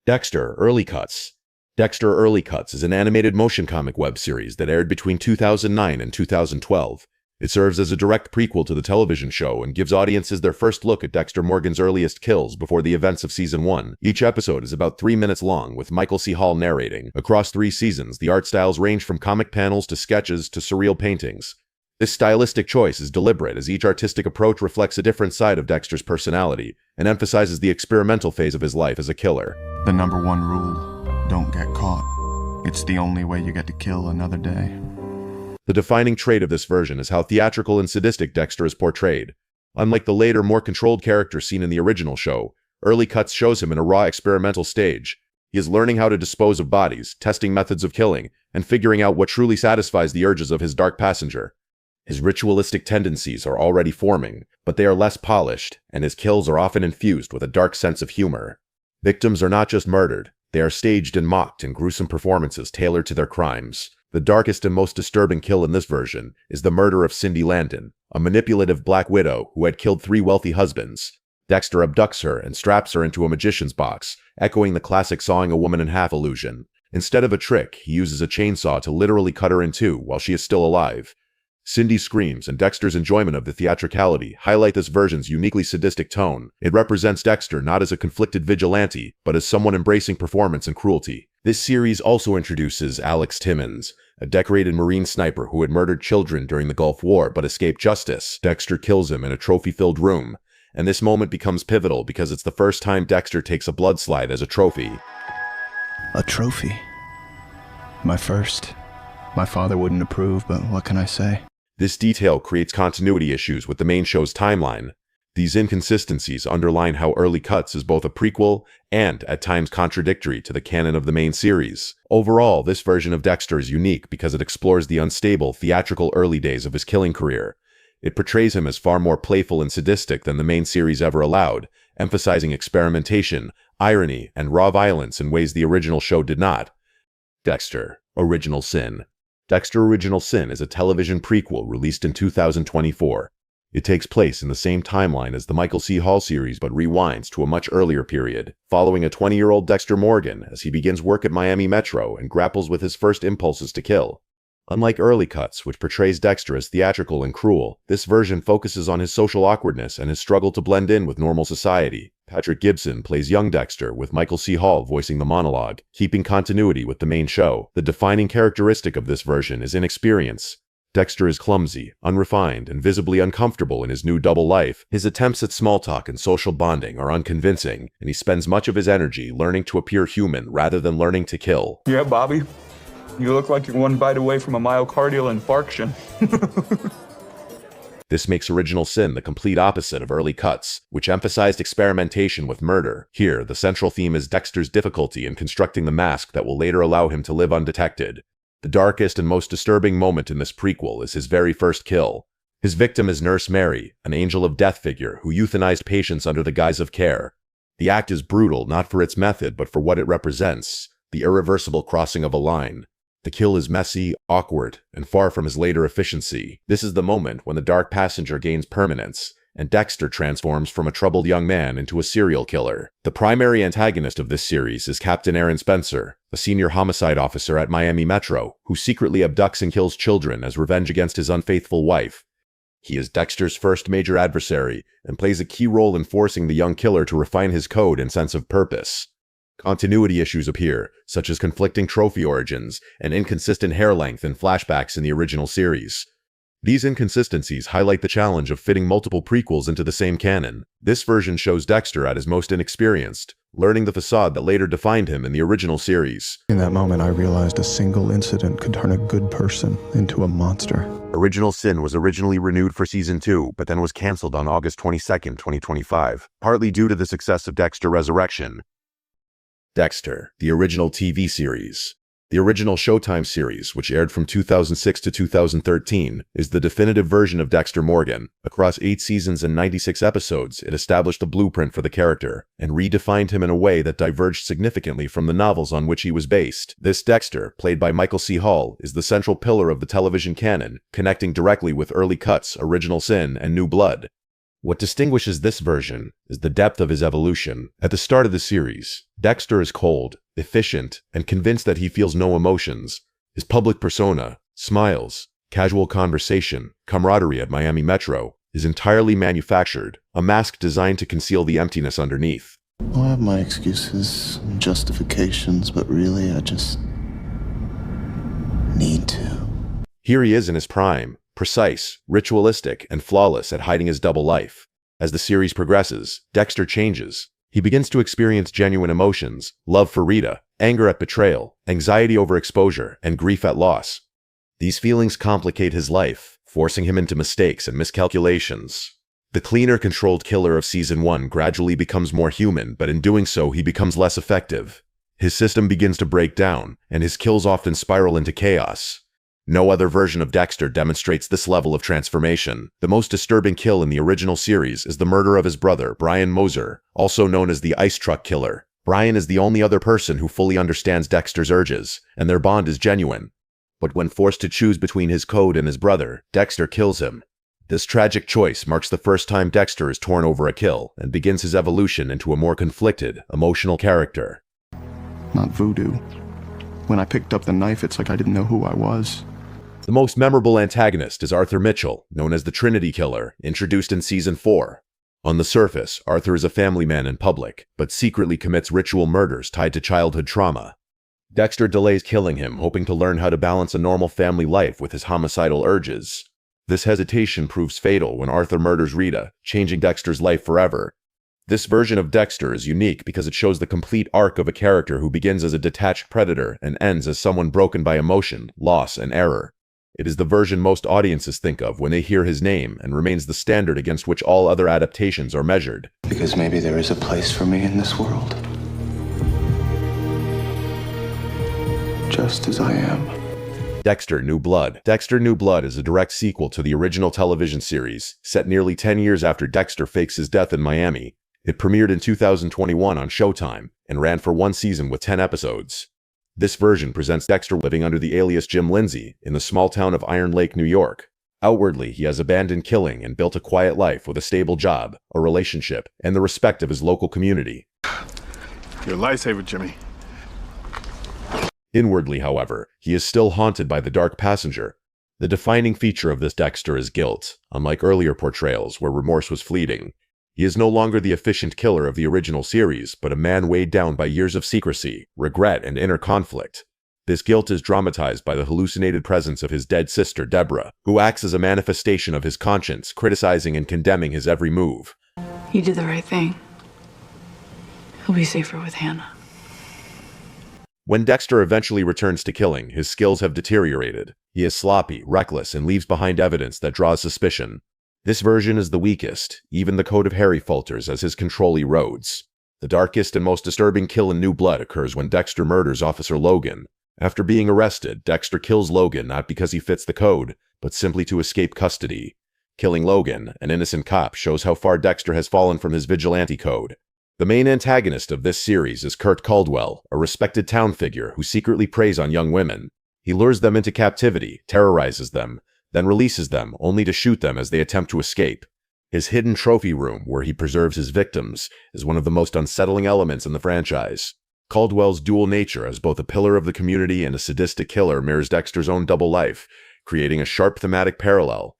Dexter Early Cuts. Dexter Early Cuts is an animated motion comic web series that aired between 2009 and 2012. It serves as a direct prequel to the television show and gives audiences their first look at Dexter Morgan's earliest kills before the events of Season 1. Each episode is about 3 minutes long, with Michael C. Hall narrating. Across 3 seasons, the art styles range from comic panels to sketches to surreal paintings. This stylistic choice is deliberate, as each artistic approach reflects a different side of Dexter's personality and emphasizes the experimental phase of his life as a killer. The number one rule, don't get caught. It's the only way you get to kill another day. The defining trait of this version is how theatrical and sadistic Dexter is portrayed. Unlike the later, more controlled character seen in the original show, Early Cuts shows him in a raw experimental stage. He is learning how to dispose of bodies, testing methods of killing, and figuring out what truly satisfies the urges of his dark passenger. His ritualistic tendencies are already forming, but they are less polished, and his kills are often infused with a dark sense of humor. Victims are not just murdered, they are staged and mocked in gruesome performances tailored to their crimes. The darkest and most disturbing kill in this version is the murder of Cindy Landon, a manipulative black widow who had killed 3 wealthy husbands. Dexter abducts her and straps her into a magician's box, echoing the classic sawing a woman in half illusion. Instead of a trick, he uses a chainsaw to literally cut her in two while she is still alive. Cindy's screams and Dexter's enjoyment of the theatricality highlight this version's uniquely sadistic tone. It represents Dexter not as a conflicted vigilante, but as someone embracing performance and cruelty. This series also introduces Alex Timmons, a decorated Marine sniper who had murdered children during the Gulf War but escaped justice. Dexter kills him in a trophy-filled room, and this moment becomes pivotal because it's the first time Dexter takes a blood slide as a trophy. A trophy? My first. My father wouldn't approve, but what can I say? This detail creates continuity issues with the main show's timeline. These inconsistencies underline how Early Cuts is both a prequel and, at times, contradictory to the canon of the main series. Overall, this version of Dexter is unique because it explores the unstable, theatrical early days of his killing career. It portrays him as far more playful and sadistic than the main series ever allowed, emphasizing experimentation, irony, and raw violence in ways the original show did not. Dexter Original Sin. Dexter Original Sin is a television prequel released in 2024. It takes place in the same timeline as the Michael C. Hall series but rewinds to a much earlier period, following a 20-year-old Dexter Morgan as he begins work at Miami Metro and grapples with his first impulses to kill. Unlike Early Cuts, which portrays Dexter as theatrical and cruel, this version focuses on his social awkwardness and his struggle to blend in with normal society. Patrick Gibson plays young Dexter, with Michael C. Hall voicing the monologue, keeping continuity with the main show. The defining characteristic of this version is inexperience. Dexter is clumsy, unrefined, and visibly uncomfortable in his new double life. His attempts at small talk and social bonding are unconvincing, and he spends much of his energy learning to appear human rather than learning to kill. Yeah, Bobby. You look like you're one bite away from a myocardial infarction. This makes Original Sin the complete opposite of Early Cuts, which emphasized experimentation with murder. Here, the central theme is Dexter's difficulty in constructing the mask that will later allow him to live undetected. The darkest and most disturbing moment in this prequel is his very first kill. His victim is Nurse Mary, an angel of death figure who euthanized patients under the guise of care. The act is brutal not for its method but for what it represents, the irreversible crossing of a line. The kill is messy, awkward, and far from his later efficiency. This is the moment when the dark passenger gains permanence, and Dexter transforms from a troubled young man into a serial killer. The primary antagonist of this series is Captain Aaron Spencer, a senior homicide officer at Miami Metro, who secretly abducts and kills children as revenge against his unfaithful wife. He is Dexter's first major adversary, and plays a key role in forcing the young killer to refine his code and sense of purpose. Continuity issues appear, such as conflicting trophy origins and inconsistent hair length in flashbacks in the original series. These inconsistencies highlight the challenge of fitting multiple prequels into the same canon. This version shows Dexter at his most inexperienced, learning the facade that later defined him in the original series. In that moment, I realized a single incident could turn a good person into a monster. Original Sin was originally renewed for Season 2, but then was canceled on August 22, 2025, partly due to the success of Dexter Resurrection. Dexter, the original TV series. The original Showtime series, which aired from 2006 to 2013, is the definitive version of Dexter Morgan. Across 8 seasons and 96 episodes, it established a blueprint for the character, and redefined him in a way that diverged significantly from the novels on which he was based. This Dexter, played by Michael C. Hall, is the central pillar of the television canon, connecting directly with Early Cuts, Original Sin, and New Blood. What distinguishes this version is the depth of his evolution. At the start of the series, Dexter is cold, efficient, and convinced that he feels no emotions. His public persona, smiles, casual conversation, camaraderie at Miami Metro, is entirely manufactured, a mask designed to conceal the emptiness underneath. I have my excuses and justifications, but really I just need to. Here he is in his prime, precise, ritualistic, and flawless at hiding his double life. As the series progresses, Dexter changes. He begins to experience genuine emotions, love for Rita, anger at betrayal, anxiety over exposure, and grief at loss. These feelings complicate his life, forcing him into mistakes and miscalculations. The cleaner, controlled killer of Season 1 gradually becomes more human, but in doing so, he becomes less effective. His system begins to break down, and his kills often spiral into chaos. No other version of Dexter demonstrates this level of transformation. The most disturbing kill in the original series is the murder of his brother, Brian Moser, also known as the Ice Truck Killer. Brian is the only other person who fully understands Dexter's urges, and their bond is genuine. But when forced to choose between his code and his brother, Dexter kills him. This tragic choice marks the first time Dexter is torn over a kill, and begins his evolution into a more conflicted, emotional character. Not voodoo. When I picked up the knife, it's like I didn't know who I was. The most memorable antagonist is Arthur Mitchell, known as the Trinity Killer, introduced in Season 4. On the surface, Arthur is a family man in public, but secretly commits ritual murders tied to childhood trauma. Dexter delays killing him, hoping to learn how to balance a normal family life with his homicidal urges. This hesitation proves fatal when Arthur murders Rita, changing Dexter's life forever. This version of Dexter is unique because it shows the complete arc of a character who begins as a detached predator and ends as someone broken by emotion, loss, and error. It is the version most audiences think of when they hear his name, and remains the standard against which all other adaptations are measured. Because maybe there is a place for me in this world. Just as I am. Dexter: New Blood. Dexter: New Blood is a direct sequel to the original television series, set nearly 10 years after Dexter fakes his death in Miami. It premiered in 2021 on Showtime, and ran for one season with 10 episodes. This version presents Dexter living under the alias Jim Lindsay in the small town of Iron Lake, New York. Outwardly, he has abandoned killing and built a quiet life with a stable job, a relationship, and the respect of his local community. You're a lifesaver, Jimmy. Inwardly, however, he is still haunted by the dark passenger. The defining feature of this Dexter is guilt, unlike earlier portrayals where remorse was fleeting. He is no longer the efficient killer of the original series, but a man weighed down by years of secrecy, regret, and inner conflict. This guilt is dramatized by the hallucinated presence of his dead sister, Deborah, who acts as a manifestation of his conscience, criticizing and condemning his every move. You did the right thing. He'll be safer with Hannah. When Dexter eventually returns to killing, his skills have deteriorated. He is sloppy, reckless, and leaves behind evidence that draws suspicion. This version is the weakest. Even the code of Harry falters as his control erodes. The darkest and most disturbing kill in New Blood occurs when Dexter murders Officer Logan. After being arrested, Dexter kills Logan not because he fits the code, but simply to escape custody. Killing Logan, an innocent cop, shows how far Dexter has fallen from his vigilante code. The main antagonist of this series is Kurt Caldwell, a respected town figure who secretly preys on young women. He lures them into captivity, terrorizes them, then releases them, only to shoot them as they attempt to escape. His hidden trophy room, where he preserves his victims, is one of the most unsettling elements in the franchise. Caldwell's dual nature as both a pillar of the community and a sadistic killer mirrors Dexter's own double life, creating a sharp thematic parallel.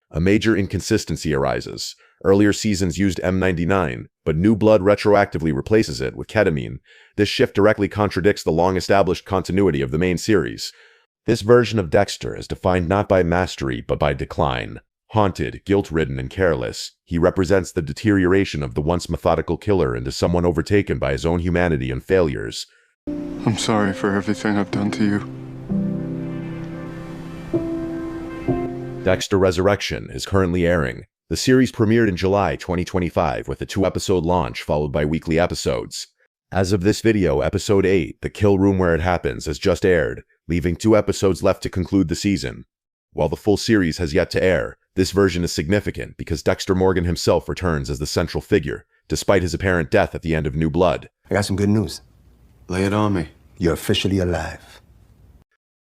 A major inconsistency arises. Earlier seasons used M99, but New Blood retroactively replaces it with ketamine. This shift directly contradicts the long-established continuity of the main series. This version of Dexter is defined not by mastery, but by decline. Haunted, guilt-ridden, and careless, he represents the deterioration of the once methodical killer into someone overtaken by his own humanity and failures. I'm sorry for everything I've done to you. Dexter Resurrection is currently airing. The series premiered in July 2025 with a 2-episode launch followed by weekly episodes. As of this video, Episode 8, The Kill Room Where It Happens, has just aired, leaving 2 episodes left to conclude the season. While the full series has yet to air, this version is significant because Dexter Morgan himself returns as the central figure, despite his apparent death at the end of New Blood. I got some good news. Lay it on me. You're officially alive.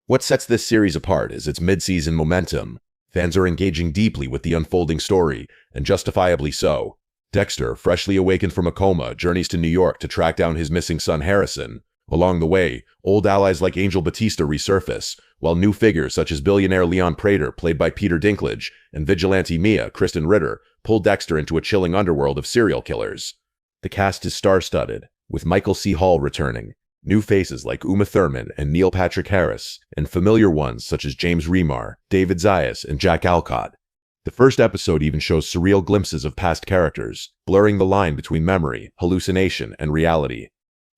What sets this series apart is its mid-season momentum. Fans are engaging deeply with the unfolding story, and justifiably so. Dexter, freshly awakened from a coma, journeys to New York to track down his missing son Harrison. Along the way, old allies like Angel Batista resurface, while new figures such as billionaire Leon Prater, played by Peter Dinklage, and vigilante Mia, Kristen Ritter, pull Dexter into a chilling underworld of serial killers. The cast is star-studded, with Michael C. Hall returning, new faces like Uma Thurman and Neil Patrick Harris, and familiar ones such as James Remar, David Zayas, and Jack Alcott. The first episode even shows surreal glimpses of past characters, blurring the line between memory, hallucination, and reality.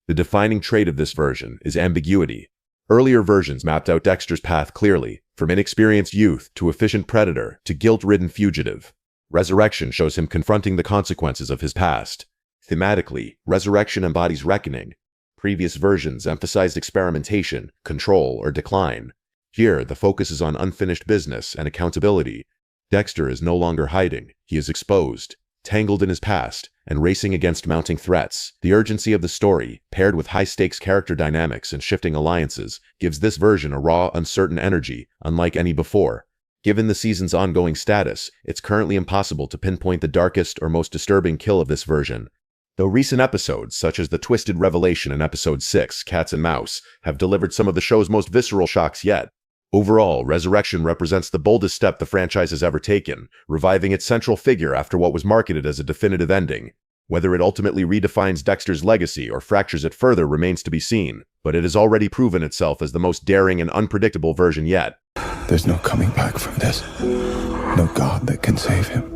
The defining trait of this version is ambiguity. Earlier versions mapped out Dexter's path clearly, from inexperienced youth to efficient predator to guilt-ridden fugitive. Resurrection shows him confronting the consequences of his past. Thematically, Resurrection embodies reckoning. Previous versions emphasized experimentation, control, or decline. Here, the focus is on unfinished business and accountability. Dexter is no longer hiding, he is exposed, tangled in his past, and racing against mounting threats. The urgency of the story, paired with high-stakes character dynamics and shifting alliances, gives this version a raw, uncertain energy, unlike any before. Given the season's ongoing status, it's currently impossible to pinpoint the darkest or most disturbing kill of this version. Though recent episodes, such as the twisted revelation in Episode 6, Cats and Mouse, have delivered some of the show's most visceral shocks yet, overall, Resurrection represents the boldest step the franchise has ever taken, reviving its central figure after what was marketed as a definitive ending. Whether it ultimately redefines Dexter's legacy or fractures it further remains to be seen, but it has already proven itself as the most daring and unpredictable version yet. There's no coming back from this. No God that can save him.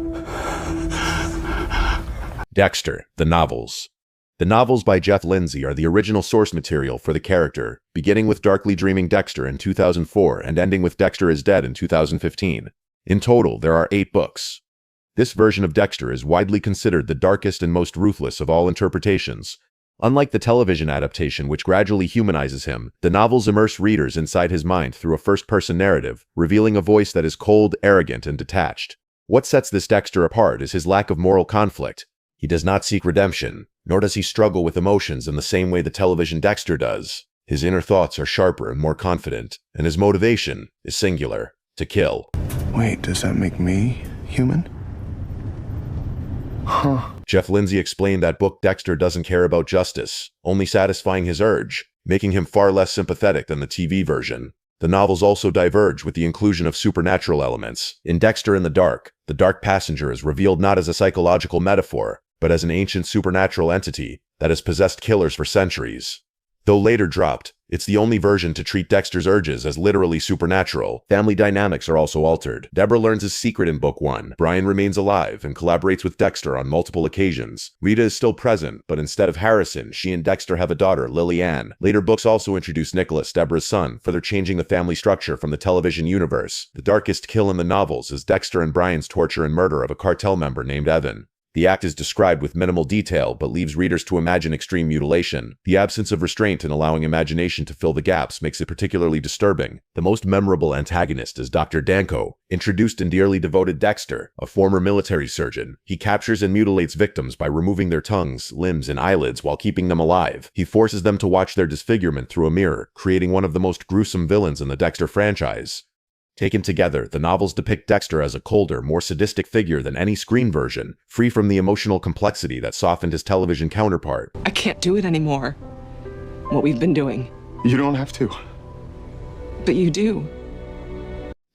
Dexter, the novels. The novels by Jeff Lindsay are the original source material for the character, beginning with Darkly Dreaming Dexter in 2004 and ending with Dexter is Dead in 2015. In total, there are 8 books. This version of Dexter is widely considered the darkest and most ruthless of all interpretations. Unlike the television adaptation, which gradually humanizes him, the novels immerse readers inside his mind through a first-person narrative, revealing a voice that is cold, arrogant, and detached. What sets this Dexter apart is his lack of moral conflict. He does not seek redemption, nor does he struggle with emotions in the same way the television Dexter does. His inner thoughts are sharper and more confident, and his motivation is singular: to kill. Wait, does that make me human? Huh. Jeff Lindsay explained that book Dexter doesn't care about justice, only satisfying his urge, making him far less sympathetic than the TV version. The novels also diverge with the inclusion of supernatural elements. In Dexter in the Dark Passenger is revealed not as a psychological metaphor, but as an ancient supernatural entity that has possessed killers for centuries. Though later dropped, it's the only version to treat Dexter's urges as literally supernatural. Family dynamics are also altered. Deborah learns his secret in Book 1. Brian remains alive and collaborates with Dexter on multiple occasions. Rita is still present, but instead of Harrison, she and Dexter have a daughter, Lily Ann. Later books also introduce Nicholas, Deborah's son, further changing the family structure from the television universe. The darkest kill in the novels is Dexter and Brian's torture and murder of a cartel member named Evan. The act is described with minimal detail, but leaves readers to imagine extreme mutilation. The absence of restraint and allowing imagination to fill the gaps makes it particularly disturbing. The most memorable antagonist is Dr. Danko, introduced in Dearly Devoted Dexter, a former military surgeon. He captures and mutilates victims by removing their tongues, limbs, and eyelids while keeping them alive. He forces them to watch their disfigurement through a mirror, creating one of the most gruesome villains in the Dexter franchise. Taken together, the novels depict Dexter as a colder, more sadistic figure than any screen version, free from the emotional complexity that softened his television counterpart. I can't do it anymore. What we've been doing. You don't have to. But you do.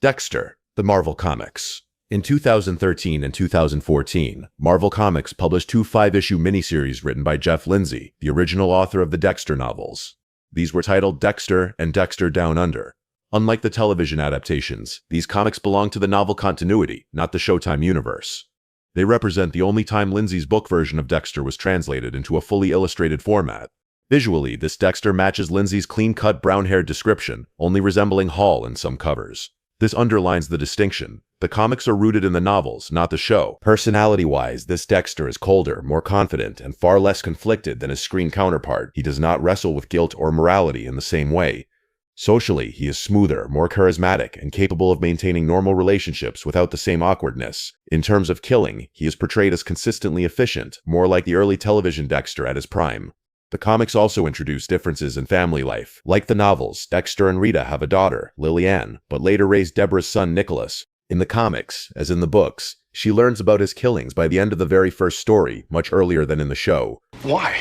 Dexter, the Marvel Comics. In 2013 and 2014, Marvel Comics published 2 5-issue miniseries written by Jeff Lindsay, the original author of the Dexter novels. These were titled Dexter and Dexter Down Under. Unlike the television adaptations, these comics belong to the novel continuity, not the Showtime universe. They represent the only time Lindsay's book version of Dexter was translated into a fully illustrated format. Visually, this Dexter matches Lindsay's clean-cut brown-haired description, only resembling Hall in some covers. This underlines the distinction. The comics are rooted in the novels, not the show. Personality-wise, this Dexter is colder, more confident, and far less conflicted than his screen counterpart. He does not wrestle with guilt or morality in the same way. Socially, he is smoother, more charismatic, and capable of maintaining normal relationships without the same awkwardness. In terms of killing, he is portrayed as consistently efficient, more like the early television Dexter at his prime. The comics also introduce differences in family life. Like the novels, Dexter and Rita have a daughter, Lily Ann, but later raised Deborah's son, Nicholas. In the comics, as in the books, she learns about his killings by the end of the very first story, much earlier than in the show. Why?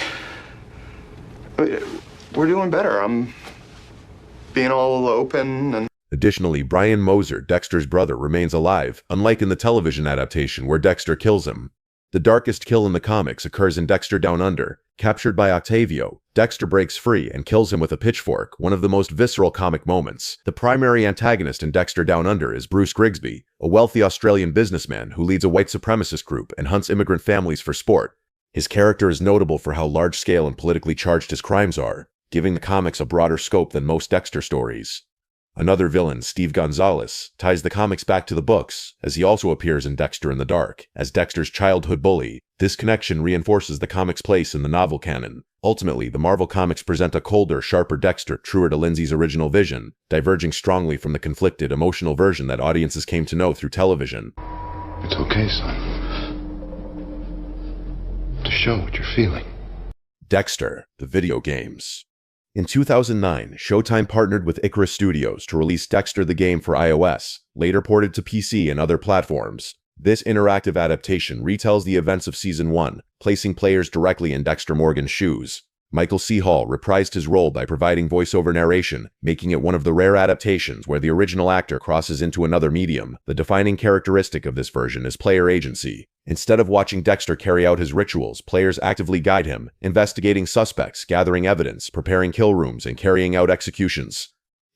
We're doing better. I'm being all open and... Additionally, Brian Moser, Dexter's brother, remains alive, unlike in the television adaptation where Dexter kills him. The darkest kill in the comics occurs in Dexter Down Under. Captured by Octavio, Dexter breaks free and kills him with a pitchfork, one of the most visceral comic moments. The primary antagonist in Dexter Down Under is Bruce Grigsby, a wealthy Australian businessman who leads a white supremacist group and hunts immigrant families for sport. His character is notable for how large-scale and politically charged his crimes are, giving the comics a broader scope than most Dexter stories. Another villain, Steve Gonzalez, ties the comics back to the books, as he also appears in Dexter in the Dark, as Dexter's childhood bully. This connection reinforces the comic's place in the novel canon. Ultimately, the Marvel comics present a colder, sharper Dexter, truer to Lindsay's original vision, diverging strongly from the conflicted, emotional version that audiences came to know through television. It's okay, son. To show what you're feeling. Dexter, the video games. In 2009, Showtime partnered with Icarus Studios to release Dexter the game for iOS, later ported to PC and other platforms. This interactive adaptation retells the events of Season 1, placing players directly in Dexter Morgan's shoes. Michael C. Hall reprised his role by providing voiceover narration, making it one of the rare adaptations where the original actor crosses into another medium. The defining characteristic of this version is player agency. Instead of watching Dexter carry out his rituals, players actively guide him, investigating suspects, gathering evidence, preparing kill rooms, and carrying out executions.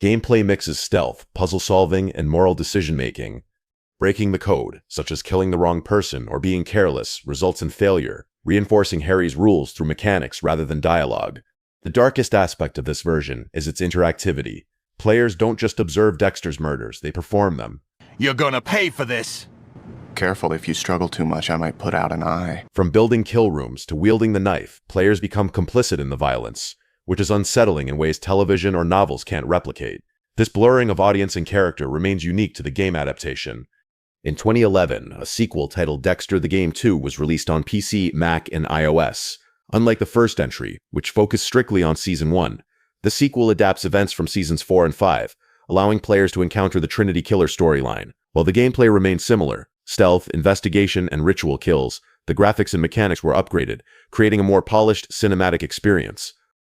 Gameplay mixes stealth, puzzle solving, and moral decision-making. Breaking the code, such as killing the wrong person or being careless, results in failure, reinforcing Harry's rules through mechanics rather than dialogue. The darkest aspect of this version is its interactivity. Players don't just observe Dexter's murders, they perform them. You're gonna pay for this! Careful, if you struggle too much, I might put out an eye. From building kill rooms to wielding the knife, players become complicit in the violence, which is unsettling in ways television or novels can't replicate. This blurring of audience and character remains unique to the game adaptation. In 2011, a sequel titled Dexter the Game 2 was released on PC, Mac, and iOS. Unlike the first entry, which focused strictly on Season 1, the sequel adapts events from Seasons 4 and 5, allowing players to encounter the Trinity Killer storyline. While the gameplay remained similar, stealth, investigation, and ritual kills, the graphics and mechanics were upgraded, creating a more polished, cinematic experience.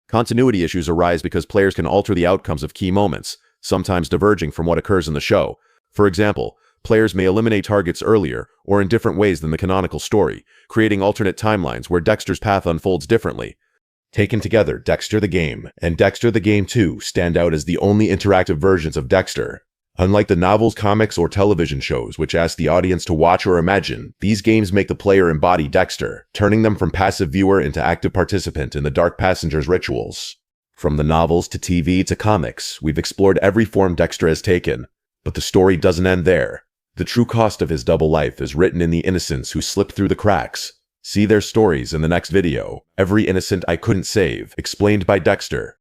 Continuity issues arise because players can alter the outcomes of key moments, sometimes diverging from what occurs in the show. For example, players may eliminate targets earlier or in different ways than the canonical story, creating alternate timelines where Dexter's path unfolds differently. Taken together, Dexter the Game and Dexter the Game 2 stand out as the only interactive versions of Dexter. Unlike the novels, comics, or television shows which ask the audience to watch or imagine, these games make the player embody Dexter, turning them from passive viewer into active participant in the Dark Passenger's rituals. From the novels to TV to comics, we've explored every form Dexter has taken. But the story doesn't end there. The true cost of his double life is written in the innocents who slipped through the cracks. See their stories in the next video. Every innocent I couldn't save, explained by Dexter.